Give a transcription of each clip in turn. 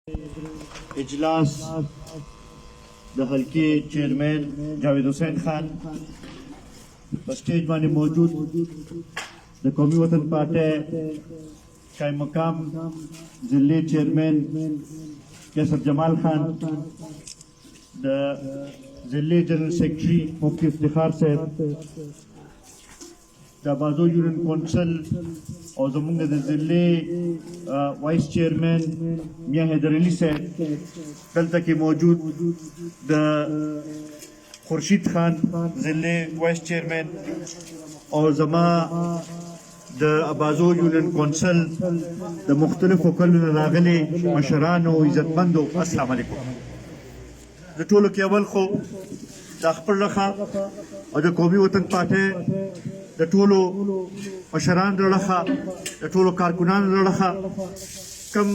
اجلاس د حلقې چیرمین جاوید حسین خان په سټیج باندې موجود د قومي وطن پارټۍ قائم مقام ضلعي چیرمین کیسر جمال خان د ضلعي جنرل سیکرټري مفتی افتخار صاحب د بازو یونین کونسل او زمونږ د ضلعي وایس چیرمین میاں حیدر علي صاحب دلته کې موجود د خورشید خان ضلعي وایس چیرمین او زما د بازو یونین کونسل د مختلفو کلونو راغلي مشرانو عزتمندو السلام علیکم. د ټولو کې اول خو د خپل رخه او د قومي وطن پارټۍ د ټولو مشرانو رخه د ټولو کارکنانو رخه کم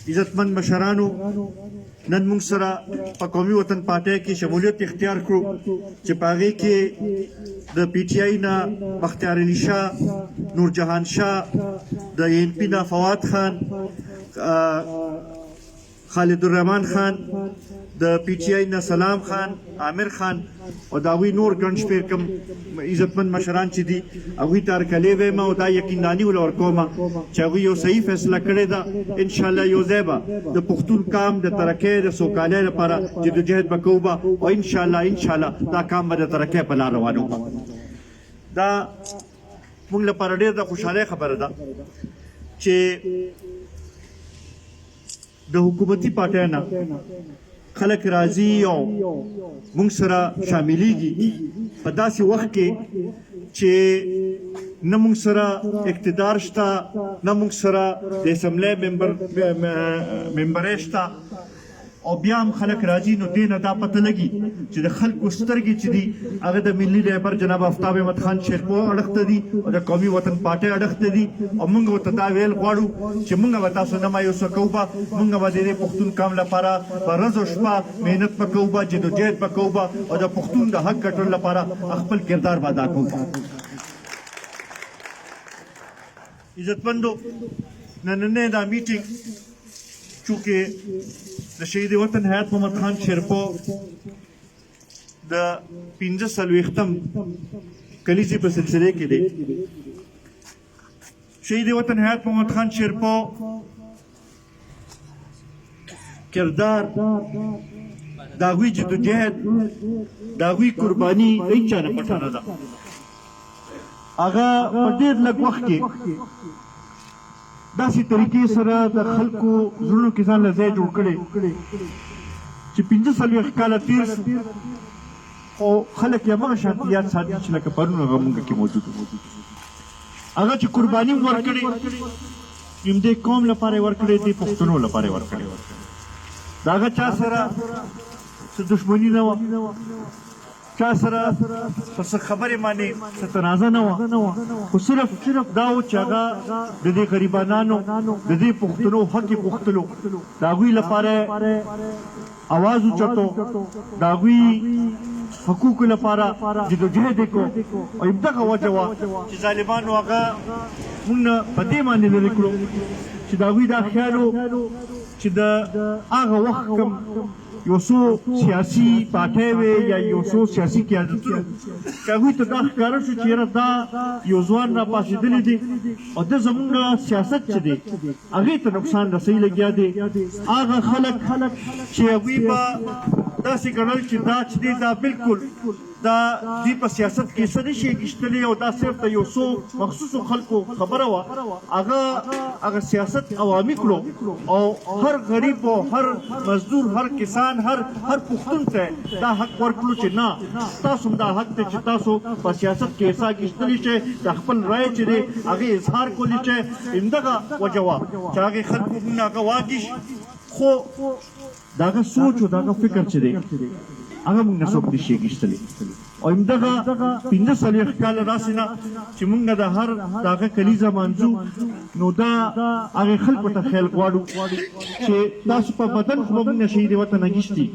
عزتمند مشرانو نن موږ سره په قومي وطن پارټۍ کې شمولیت اختیار کړو چې په هغې کې د پی ټي آی نه بختیار علي شاه، نورجهان شاه، د این پي نه فواد خان، خالد الرحمن خان، د پی ټي آی نه سلام خان، عامر خان او د هغوی نور ګڼ شمېر کوم عزتمند مشران چې دي هغوی ته هرکلی وایم او دا یقینداني ول ورکومه چې هغوی یو صحیح فیصله کړې ده. انشاءالله یو ځای به د پښتون قام د ترقۍ د سوکالۍ لپاره جدوجهد به کوو به او انشاءالله دا کام به د ترقۍ په لار روانو به. دا موږ لپاره ډېر د خوشحالۍ خبره ده چې د حکومتي پارټۍ نه خلک راځي او موږ سره شاملېږي په داسې وخت کې چې نه موږ سره اقتدار شته، نه موږ سره د اسمبلی ممبرۍ شته او بیا هم خلک راځي. نو دې نه دا پته لګي چې د خلکو سترګې چې دي هغه د ملي رهبر جناب آفتاب احمد خان شیرپور اړخ ته دي او د قومي وطن پارټۍ اړخ ته دي او موږ ورته دا ویل غواړو چې موږ به تاسو نه مایوسه کوو به، موږ به د دې پښتون قام لپاره په ورځ او شپه محنت به کوو به، جدوجهد به کوو به او د پښتون د حق ګټلو لپاره خپل کردار به ادا کوو. عزتمندو، نننی دا میټینګ چونکې د شهید وطن حیات محمد خان شیرپور د 45 کلیزې په سلسله کې دی. شهید وطن حیات محمد خان شیرپور کردار، د هغوی جدوجهد، د هغوی قرباني هیڅ چا نه پټه نه ده. هغه په ډېر لږ وخت کې داسې طریقې سره د خلکو زړونو کې ځان له ځای جوړ کړی چې 45 کاله تېر خو خلک یې همغه شانتې یاد ساتي چې لکه پرون هغه مونږ کې موجود هغه چې قرباني ورکړې یم دې قوم لپاره یې ورکړې دې پښتنو لپاره یې ورکړې د هغه چا سره څه دښمني نه وه، چا سره په څه خبرې باندې څه تنازع نه وه، خو صرف دا و چې هغه د دې غریبانانو د دې پښتنو حق یې غوښتلو، د هغوی لپاره اواز اوچتو، د هغوی حقوقو لپاره جدوجهد یې کو او همدغه وجه وه چې ظالمانو هغه موږ نه په دې باندې لرې کړو چې د هغوی دا خیال و چې د هغه وخت کوم یو څو سیاسي پارټۍ وې یا یو څو سیاسي قیادتونه چې هغوی ته دا ښکاره شو چې یاره دا یو ځوان راپاڅېدلی دی او ده زموږ سیاست چې دی هغې ته نقصان رسوي لګیا دی. هغه خلک چې هغوی به داسې ګڼل چې دا چې دی دا بالکل دا دوی په سیاست کې څه نه شي ګیشتلی او دا صرف د یو څو مخصوصو خلکو خبره وه، هغه سیاست عوامي کړو او هر غریب او هر مزدور، هر کسان، هر پښتون ته دا حق ورکړو چې نه تاسو هم دا حق دی چې تاسو په سیاست کې حصه اخیستلی شئ، د خپل رایې چې دی هغې اظهار کولی شئ. همدغه وجه وه چې هغې خلکو موږ هغه واګیش، خو د هغه سوچ او د هغه فکر چې دی هغه موږ نه څوک نشي اخیستلی او همدغه 45 کاله داسې نه چې موږ د هر د هغه کلیزه مانځو نو دا هغې خلکو ته خیال غواړو چې تاسو په بدن خو به موږ نه شهید وطن اخیستي،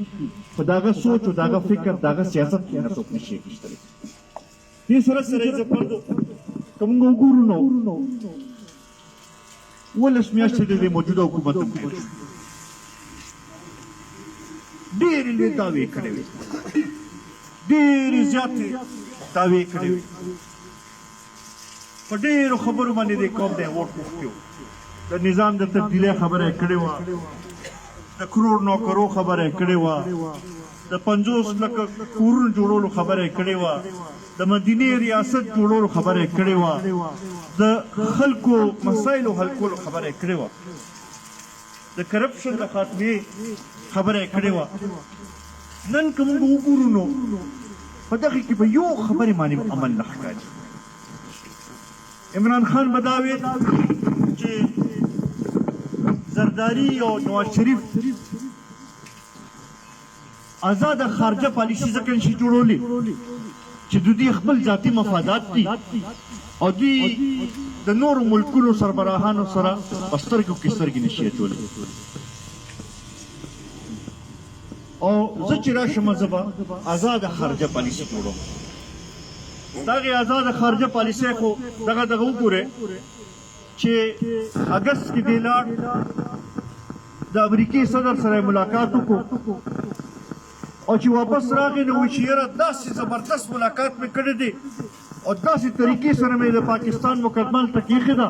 خو د هغه سوچ او د هغه فکر د هغه سیاست کې نه څوک نشي اخیستلی. دې سره عزتمندو که موږ وګورو نو ولس میاشتې د موجوده حکومت هم تېر شو ډېرې لوی دعوې کړې وې ډېرې زیاتې دعوې کړې وې په ډېرو خبرو باندې د قوم د ووټ غوښتي وو د نظام د تبدیلۍ خبره یې کړې وه د کروڑ نوکرو خبره یې کړې وه د 50 لکه کورونو جوړولو خبره یې کړې وه د مدینې ریاست جوړولو خبره یې کړې وه د خلکو مسایلو حل کولو خبره یې کړې وه د کرپشن د خاتمې خبره یې کړې وه نن که موږ وګورو نو په دغې کې به یو خبرې باندې عمل نه ښکاري عمران خان به دا ویل چې زرداری او نواز شریف آزاد خارجه پالیسي ځکه نشي جوړولی چې دوی خپل ذاتي مفادات دي او دوی د نورو ملکونو سربراهانو سره په سترګو کې سترګې نشي اچولی او زه چې راشم زه به آزاده خارجه پالیسي جوړوم دغې آزاده خارجه پالیسۍ خو دغه وګورئ چې اګست کې دی لاړ د امریکې صدر سره ملاقات وکړو او چې واپس راغی نو وایي چې یاره داسې زبردست ملاقات مې کړی دی او داسې طریقې سره مې د پاکستان مقدمه هلته کېښې ده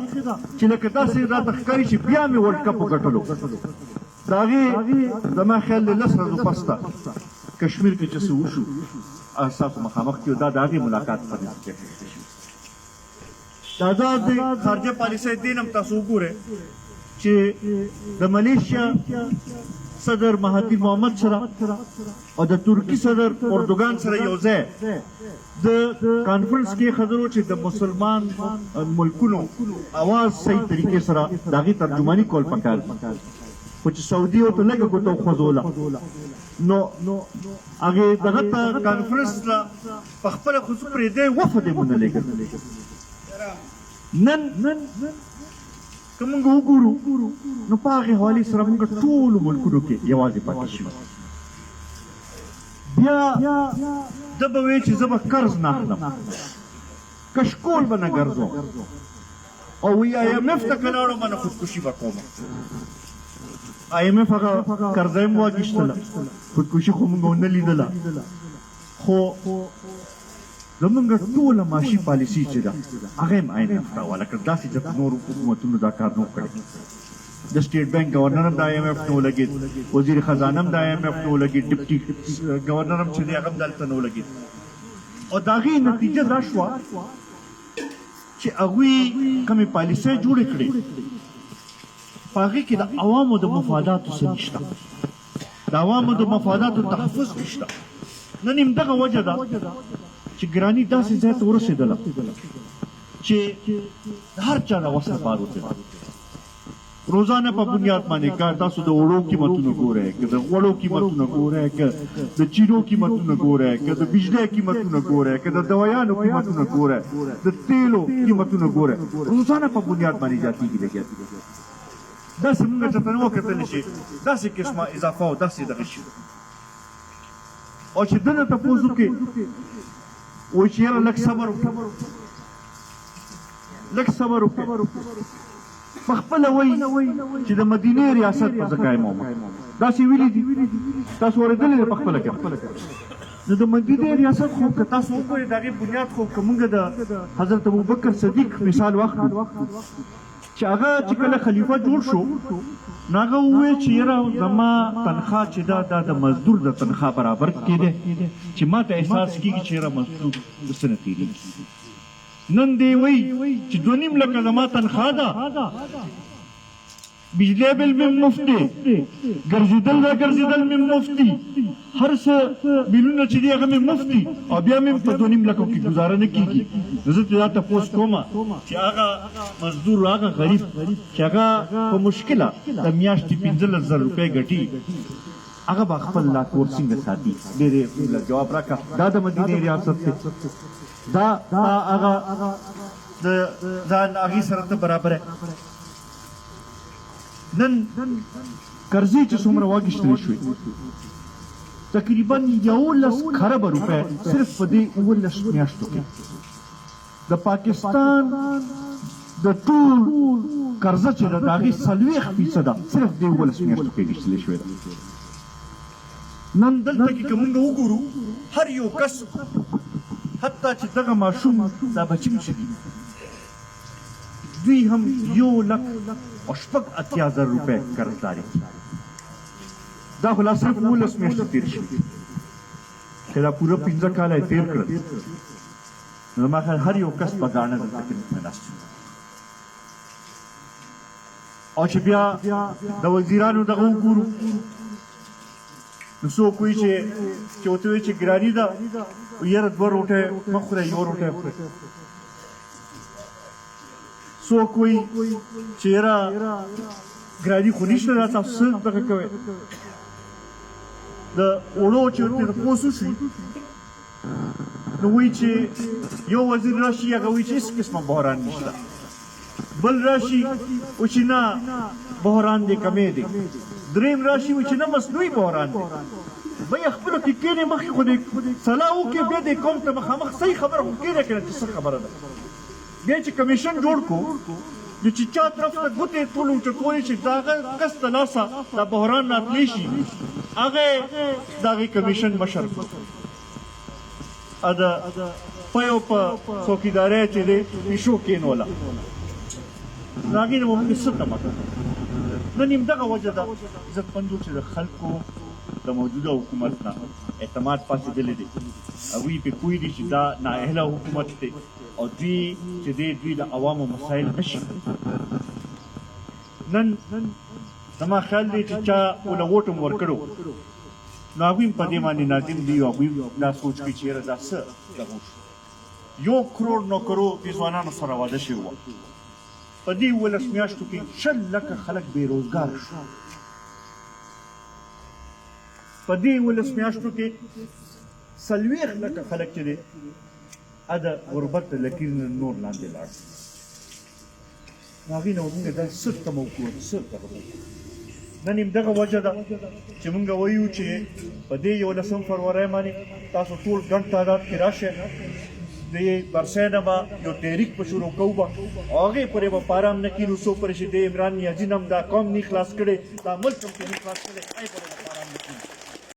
چې لکه داسې راته ښکاري چې بیا مې ورلډ کپ وګټلو د هغې زما خیال د 10 ورځو پس ته کشمیر کې چې څه وشو ستاسو مخامخ کې دا د هغې ملاقات په نتیجه کې اخیستل شوي د آزاد خارجه پالیسۍ دین هم تاسو وګورئ چې د ملیشیا صدر مهاتیر محمد سره او د ترکی صدر اردوګان سره یو ځای د کانفرنس کې خبرو چې د مسلمان ملکونو اواز صحیح طریقې سره د هغې ترجماني کول پکار خو چې سعودي ورته لږه ګوته وخوځوله نو هغې دغه ته کانفرنس ته په خپله خو څه پرېږدی وفد یې مونه لېږل نن که موږ وګورو نو په هغې حوالې سره موږ ټولو ملکونو کې یوازې پاتې شو بیا ده به ویل چې زه به قرض نه اخلم کشکول به نه ګرځوم او وی IMF ته که لاړم به نه خودکشي به کوم IMF هغه قرضه یې مو واخیستله خودکشي خو موږ ونه لیدله خو زمونږ ټوله معاشي پالیسي چې ده هغه هم IMF ته حواله کړه داسې ځکه نورو حکومتونو دا کار نه و کړی د سټیټ بینک گورنر هم د IMF نه ولګېد وزیر خزانه هم د IMF نه ولګېد ډپټي گورنر هم چې دی هغه هم دلته نه ولګېد او د هغې نتیجه دا شوه چې هغوی کومې پالیسۍ جوړې کړې په هغې کې د عوامو د مفاداتو څه نشته د عوامو د مفاداتو تحفظ نشته نن همدغه وجه ده چې ګراني داسې ځای ته ورسېدله چې د هر چا د وس نه پار وتله روزانه په بنیاد باندې کار تاسو د وړو قیمتونه ګورئ که د غوړو قیمتونه ګورئ که د چینو قیمتونه ګورئ که د بجلۍ قیمتونه ګورئ که د دوایانو قیمتونه ګورئ د تیلو قیمتونه ګورئ روزانه په بنیاد باندې زیاتېږي لګیا داسې موږ چېرته نه وکتلی شي داسې قسمه اضافه او داسې دغه شي او چې ده نه تپوس وکړي وایي چې یاره لږ صبر وکړه لږ صبر وکړه په خپله وایي چې د مدینې ریاست په زه قایموم داسې ویلي دي تاسو اورېدلی دی په خپله کې نو د مدینې ریاست خو که تاسو وګورئ د هغې بنیاد خو که موږ د حضرت ابوبکر صدیق مثال واخلو چې هغه چې کله خلیفه جوړ شو نو هغه وویل چې یاره زما تنخوا چې دا د مزدور د تنخوا برابر کېدی چې ما ته احساس کېږي چې یاره مزدور څه نه تېرېږي نن دی وایي چې 2.5 لکه زما تنخوا ده بجلی بل مې مفت دی ګرځېدل را ګرځېدل مې مفت دي هر څه بلونه چې دي هغه مې مفت دي او بیا مې په 2.5 لکو کې ګزاره نه کېږي نو زه دا تپوس کوم چې هغه مزدور هغه غریب چې هغه په مشکله د میاشتې 15,000 روپۍ ګټي هغه به خپل لاکور څنګه ساتي ډېرې جواب راکړه دا د مدینې ریاست دی دا هغه د ځان هغې سره ته برابره نن قرضې چې څومره واخیستلی شوې تقریبا 11 خربه روپۍ صرف په دې 19 میاشتو کې د پاکستان د ټول قرضه چې ده د هغې 40% صرف دې 11 میاشتو کې اخیستلی شوې ده. نن دلته کې که موږ وګورو هر یو کس حتی چې دغه ماشوم دا بچي چې دي دوی هم 1,80,000 روپۍ قرضداري دا خو لا صرف 11 میاشتې تېر شوي چې دا پوره 15 کاله یې تېر کړل. نو زما خیال هر یو کس په ګاڼه دلته کې ناست او چې بیا د وزیرانو دغه وګورو نو څوک وایي چې ورته وایي چې ګراني ده یاره 2 روټۍ مه خورئ 1 روټۍ خورئ. څوک وایي چې یاره ګراني خو نشته دا تاسو څه دغه کوئ. د اوړو چې ورته تپوس وشي نو وایي چې یو وزیر راشي هغه وایي چې هېڅ قسمه بحران نشته، بل راشي وایي چې نه بحران دی کمی دی، دریم راشي وایي چې نه مصنوعي بحران دی. بیا خپلو کې کښېنې مخکې خو دې صلاح وکړې بیا دې قوم ته مخامخ صحیح خبره خو کښېنې که نه چې څه خبره ده. بیا چې کمیشن جوړ کړو نو چې چا طرف ته ګوتې ټول اوچتولی شي د هغه کس د لاسه دا بحران راتلی شي هغه د هغې کمیشن مشر د پیو په څوکیدارۍ چې دی پیشو کېنوله نو هغې نه به موږ څه تمه کوو. نن همدغه وجه ده عزتمندو چې د خلکو د موجوده حکومت نه اعتماد پاتېدلی دی. هغوی پرې پوه دي چې دا نااهله حکومت دی او دوی چې دوی د عوامو مسایل نشي. نن زما خیال دی چې چا له ووټ هم ورکړو نو هغوی هم په دې باندې نادم دي او هغوی دا سوچ کوي چې یاره دا څه دغه وشو. 1 کروړ نوکرو دې ځوانانو سره واده شوي وه په دې 11 میاشتو کې 20 لکه خلک بېروزګار شو. په دې 11 میاشتو کې 40 لکه خلک چې دی د غربت د لکیر نه نور لاندې لاړ. نو هغې نه به مونږ دا څه تمه وکړو څه دغه وکړو. نن همدغه وجه ده چې مونږ وایو چې په دې 11 فروری باندې تاسو ټول ګڼ تعداد کې راشئ. د برسۍ نه به یو تحریک په شروع کوو به او هغې پورې به پاره هم نه کېنو څو پورې چې د عمران نیازي نه هم دا قوم نه خلاص کړی دا ملک هم نه خلاص کړی